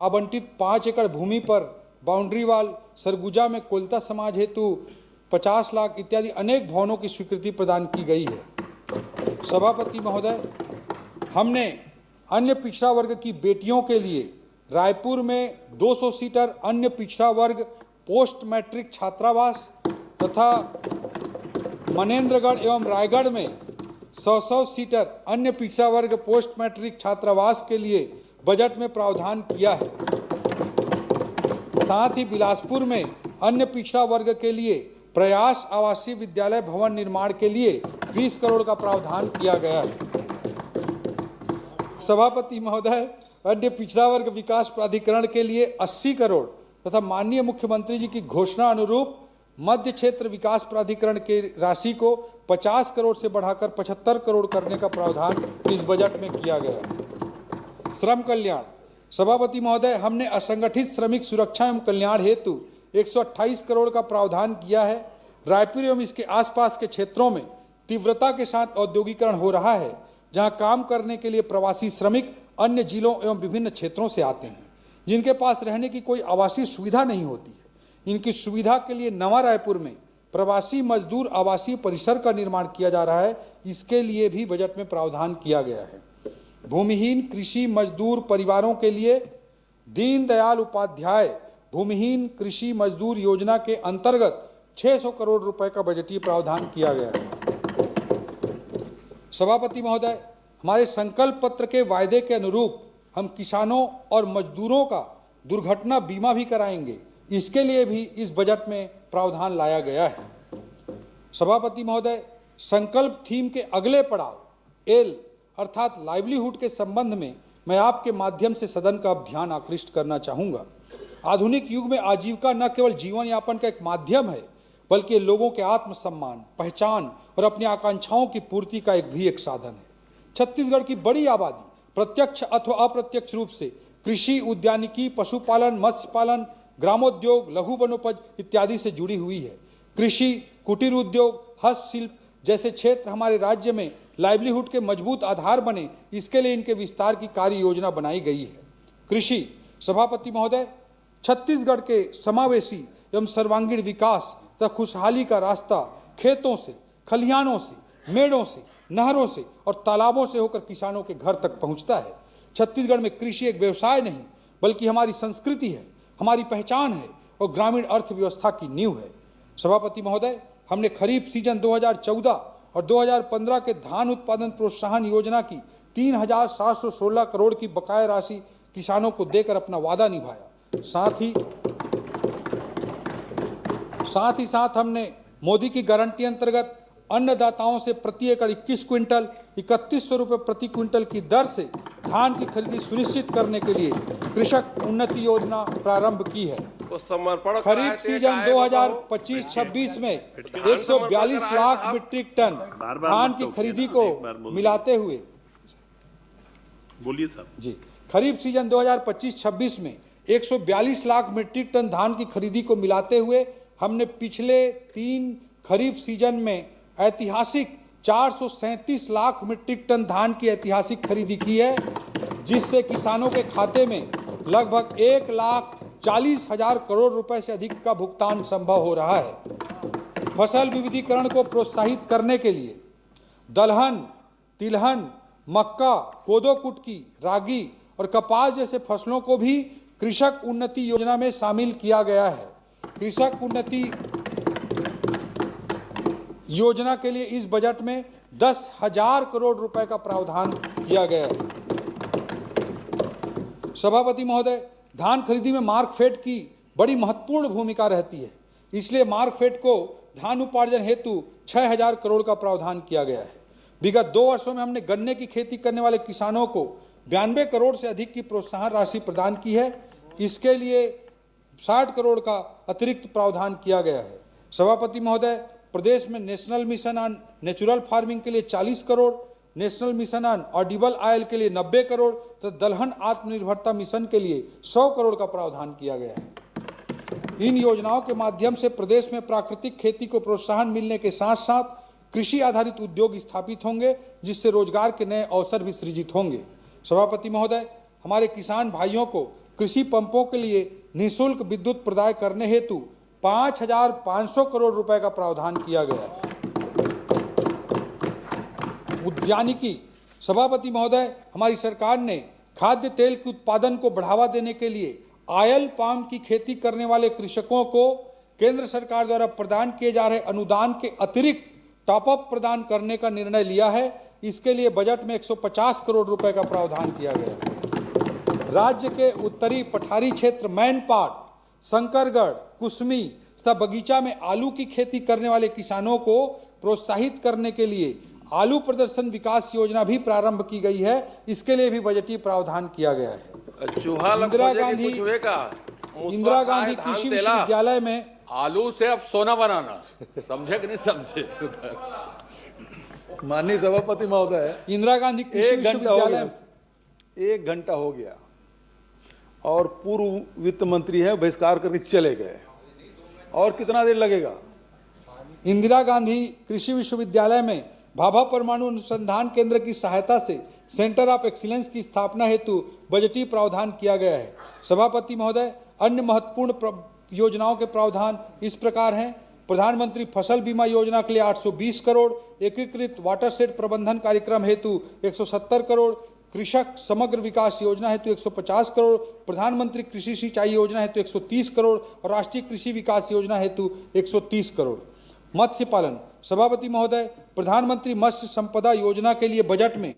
आवंटित 5 एकड़ भूमि पर बाउंड्री वाल, सरगुजा में कोलता समाज हेतु 50 लाख इत्यादि अनेक भवनों की स्वीकृति प्रदान की गई है। सभापति महोदय, हमने अन्य पिछड़ा वर्ग की बेटियों के लिए रायपुर में 200 सीटर अन्य पिछड़ा वर्ग पोस्ट मैट्रिक छात्रावास तथा मनेंद्रगढ़ एवं रायगढ़ में 100 सीटर अन्य पिछड़ा वर्ग पोस्ट मैट्रिक छात्रावास के लिए बजट में प्रावधान किया है। साथ ही बिलासपुर में अन्य पिछड़ा वर्ग के लिए प्रयास आवासीय विद्यालय भवन निर्माण के लिए 20 करोड़ का प्रावधान किया गया है। सभापति महोदय, अन्य पिछड़ा वर्ग विकास प्राधिकरण के लिए 80 करोड़ तथा माननीय मुख्यमंत्री जी की घोषणा अनुरूप मध्य क्षेत्र विकास प्राधिकरण के राशि को 50 करोड़ से बढ़ाकर 75 करोड़ करने का प्रावधान इस बजट में किया गया है। श्रम कल्याण। सभापति महोदय, हमने असंगठित श्रमिक सुरक्षा एवं कल्याण हेतु 128 करोड़ का प्रावधान किया है। रायपुर एवं इसके आसपास के क्षेत्रों में तीव्रता के साथ औद्योगिकरण हो रहा है, जहां काम करने के लिए प्रवासी श्रमिक अन्य जिलों एवं विभिन्न क्षेत्रों से आते हैं, जिनके पास रहने की कोई आवासीय सुविधा नहीं होती है। इनकी सुविधा के लिए नवा रायपुर में प्रवासी मजदूर आवासीय परिसर का निर्माण किया जा रहा है। इसके लिए भी बजट में प्रावधान किया गया है। भूमिहीन कृषि मजदूर परिवारों के लिए दीनदयाल उपाध्याय भूमिहीन कृषि मजदूर योजना के अंतर्गत 600 करोड़ रुपए का बजटीय प्रावधान किया गया है। सभापति महोदय, हमारे संकल्प पत्र के वायदे के अनुरूप हम किसानों और मजदूरों का दुर्घटना बीमा भी कराएंगे। इसके लिए भी इस बजट में प्रावधान लाया गया है। सभापति महोदय, संकल्प थीम के अगले पड़ाव एल अर्थात लाइवलीहुड के संबंध में मैं आपके माध्यम से सदन का ध्यान आकृष्ट करना चाहूँगा। आधुनिक युग में आजीविका न केवल जीवन यापन का एक माध्यम है, बल्कि लोगों के आत्मसम्मान, पहचान और अपनी आकांक्षाओं की पूर्ति का एक साधन है। छत्तीसगढ़ की बड़ी आबादी प्रत्यक्ष अथवा अप्रत्यक्ष रूप से कृषि, उद्यानिकी, पशुपालन, मत्स्य पालन, ग्रामोद्योग, लघु वनोपज इत्यादि से जुड़ी हुई है। कृषि, कुटीर उद्योग, हस्तशिल्प जैसे क्षेत्र हमारे राज्य में लाइवलीहुड के मजबूत आधार बने, इसके लिए इनके विस्तार की कार्य योजना बनाई गई है। कृषि। सभापति महोदय, छत्तीसगढ़ के समावेशी एवं सर्वांगीण विकास तथा खुशहाली का रास्ता खेतों से, खलिहानों से, मेड़ों से, नहरों से और तालाबों से होकर किसानों के घर तक पहुंचता है। छत्तीसगढ़ में कृषि एक व्यवसाय नहीं, बल्कि हमारी संस्कृति है, हमारी पहचान है और ग्रामीण अर्थव्यवस्था की नींव है। सभापति महोदय, हमने खरीफ सीजन 2014 और 2015 के धान उत्पादन प्रोत्साहन योजना की 3,716 करोड़ की बकाया राशि किसानों को देकर अपना वादा निभाया। साथ ही हमने मोदी की गारंटी अंतर्गत अन्नदाताओं से प्रति एकड़ 21 क्विंटल 3100 रुपये प्रति क्विंटल की दर से धान की खरीदी सुनिश्चित करने के लिए कृषक उन्नति योजना प्रारंभ की है। खरीफ सीजन 2025-26 में 142 लाख मीट्रिक टन धान की खरीदी को मिलाते हुए खरीफ सीजन 2025-26 में 142 लाख मीट्रिक टन धान की खरीदी को मिलाते हुए हमने पिछले 3 खरीफ सीजन में ऐतिहासिक 437 लाख मीट्रिक टन धान की ऐतिहासिक खरीदी की है, जिससे किसानों के खाते में लगभग 1,40,000 करोड़ रुपए से अधिक का भुगतान संभव हो रहा है। फसल विविधीकरण को प्रोत्साहित करने के लिए दलहन, तिलहन, मक्का, कोदो कुटकी, रागी और कपास जैसे फसलों को भी कृषक उन्नति योजना में शामिल किया गया है। कृषक उन्नति योजना के लिए इस बजट में 10,000 करोड़ रुपए का प्रावधान किया गया है। सभापति महोदय, धान खरीदी में मार्कफेड की बड़ी महत्वपूर्ण भूमिका रहती है, इसलिए मार्कफेड को धान उपार्जन हेतु 6,000 करोड़ का प्रावधान किया गया है। विगत 2 वर्षों में हमने गन्ने की खेती करने वाले किसानों को 92 करोड़ से अधिक की प्रोत्साहन राशि प्रदान की है। इसके लिए 60 करोड़ का अतिरिक्त प्रावधान किया गया है। सभापति महोदय, प्रदेश में national mission on natural farming के लिए 40 crore, national mission on Audible oil के लिए 90 करोड़ तो दलहन आत्मनिर्भरता मिशन के लिए 100 करोड़ का प्रावधान किया गया है। इन योजनाओं के माध्यम से प्रदेश में प्राकृतिक खेती को प्रोत्साहन मिलने के साथ साथ कृषि आधारित उद्योग स्थापित होंगे, जिससे रोजगार के नए अवसर भी सृजित होंगे। सभापति महोदय, हमारे किसान भाइयों को कृषि पंपों के लिए निःशुल्क विद्युत प्रदाय करने हेतु 5,500 करोड़ रुपए का प्रावधान किया गया है। उद्यानिकी सभापति महोदय, हमारी सरकार ने खाद्य तेल के उत्पादन को बढ़ावा देने के लिए ऑयल पाम की खेती करने वाले कृषकों को केंद्र सरकार द्वारा प्रदान किए जा रहे अनुदान के अतिरिक्त टॉपअप प्रदान करने का निर्णय लिया है। इसके लिए बजट में 150 करोड़ रुपए का प्रावधान किया गया है। राज्य के उत्तरी पठारी क्षेत्र मैनपाट, शंकरगढ़, कुसमी तथा बगीचा में आलू की खेती करने वाले किसानों को प्रोत्साहित करने के लिए आलू प्रदर्शन विकास योजना भी प्रारंभ की गई है। इसके लिए भी बजटीय प्रावधान किया गया है। इंदिरा गांधी कृषि विश्वविद्यालय में आलू से अब सोना बनाना, समझे कि नहीं समझे? माननीय सभापति महोदय, इंदिरा गांधी कृषि विश्वविद्यालय 1 घंटा हो गया और पूर्व वित्त मंत्री है बहिष्कार करके चले गए, और कितना देर लगेगा? इंदिरा गांधी कृषि विश्वविद्यालय में भाभा परमाणु अनुसंधान केंद्र की सहायता से सेंटर ऑफ एक्सीलेंस की स्थापना हेतु बजटीय प्रावधान किया गया है। सभापति महोदय, अन्य महत्वपूर्ण योजनाओं के प्रावधान इस प्रकार हैं। प्रधानमंत्री फसल बीमा योजना के लिए 820 करोड़, एकीकृत वाटरशेड प्रबंधन कार्यक्रम हेतु 170 करोड़, कृषक समग्र विकास योजना हेतु 150 करोड़, प्रधानमंत्री कृषि सिंचाई योजना हेतु 130 करोड़ और राष्ट्रीय कृषि विकास योजना हेतु 130 करोड़। मत्स्य पालन सभापति महोदय, प्रधानमंत्री मत्स्य संपदा योजना के लिए बजट में